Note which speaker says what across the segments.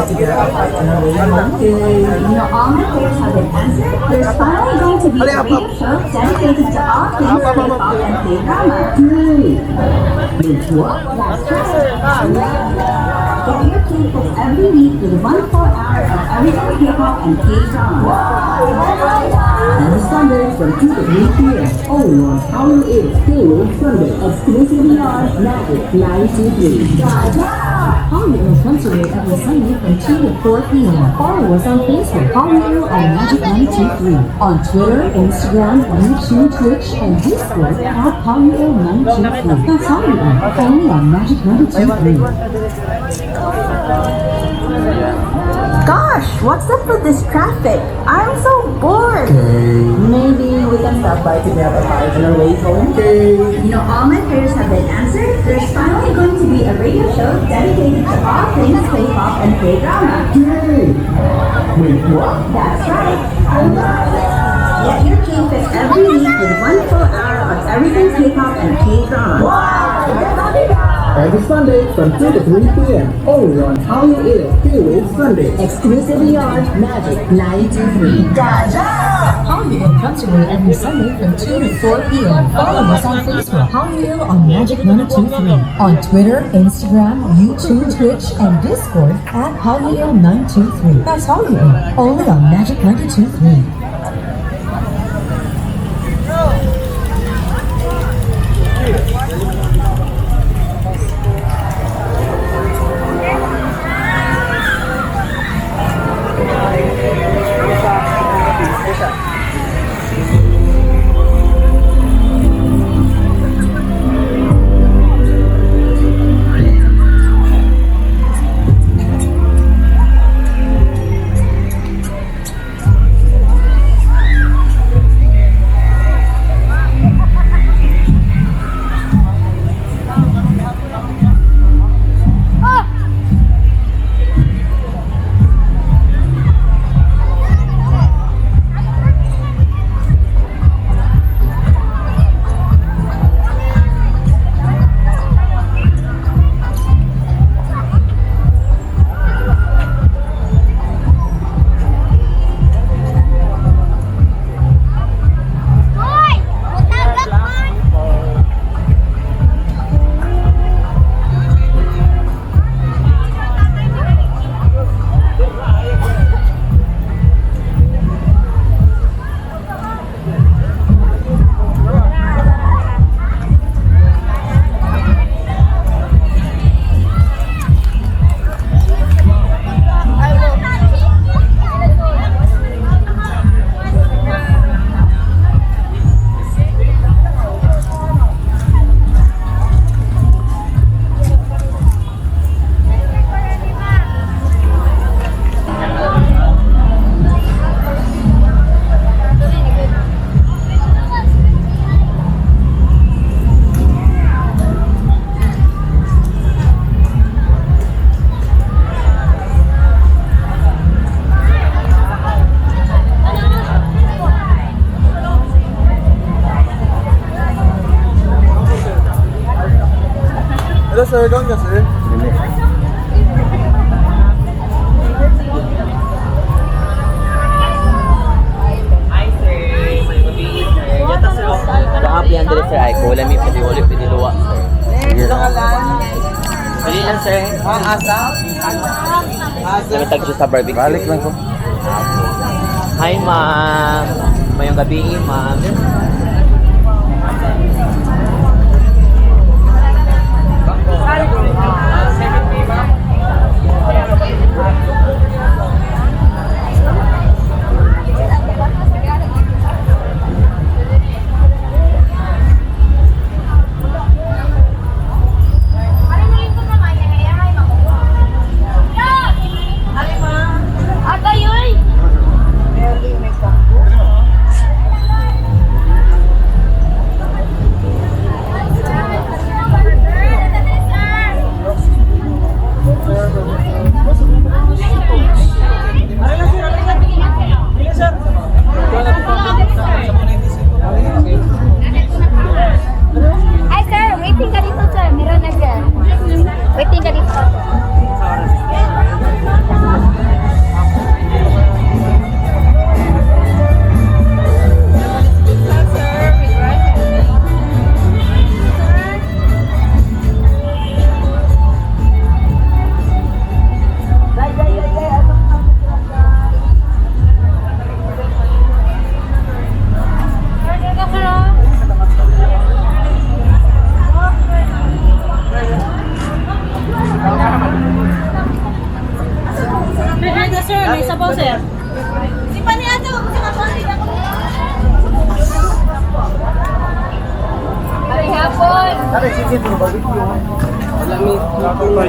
Speaker 1: to get a flight on our way home?
Speaker 2: All my prayers have been answered. There's finally going to be a radio show dedicated to all things K-pop and K-drama. That's right. Get your tickets every week with 1 full hour of everything K-pop and K-drama.
Speaker 3: Every Sunday from 2 to 3 p.m. only on Halloween is Halloween Sunday, exclusively on Magic 923.
Speaker 4: Halloween comes to you every Sunday from 2 to 4 p.m. Follow us on Facebook, Halloween on Magic 923. On Twitter, Instagram, YouTube, Twitch, and Discord at Halloween 923. That's Halloween, only on Magic 923.
Speaker 2: Gosh, what's up with this traffic? I'm so bored.
Speaker 1: Maybe we can stop by to grab a flight on our way home?
Speaker 2: All my prayers have been answered. There's finally going to be a radio show dedicated to all things K-pop and K-drama.
Speaker 3: Wait, what?
Speaker 2: That's right. Get your K-fix every week with 1 full hour of everything K-pop and K-drama.
Speaker 3: Every Sunday from 2 to 3 p.m. only on Halloween Halloween Sunday, exclusively on Magic 923.
Speaker 4: Halloween comes to you every Sunday from 2 to 4 p.m. Follow us on Facebook, Halloween on Magic 923. On Twitter, Instagram, YouTube, Twitch, and Discord at Halloween 923. That's Halloween, only on Magic 923.
Speaker 5: sir, doon ka sir.
Speaker 6: Happy Andre sir ay ko lami pwede ulit pwede luwa sir. Dali lang sir.
Speaker 5: Ang asa?
Speaker 6: Kami tag sa barbecue.
Speaker 5: Balik lang ko.
Speaker 6: Hi ma'am. Mayong gabi ma'am.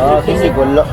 Speaker 6: Oh, sisigulo.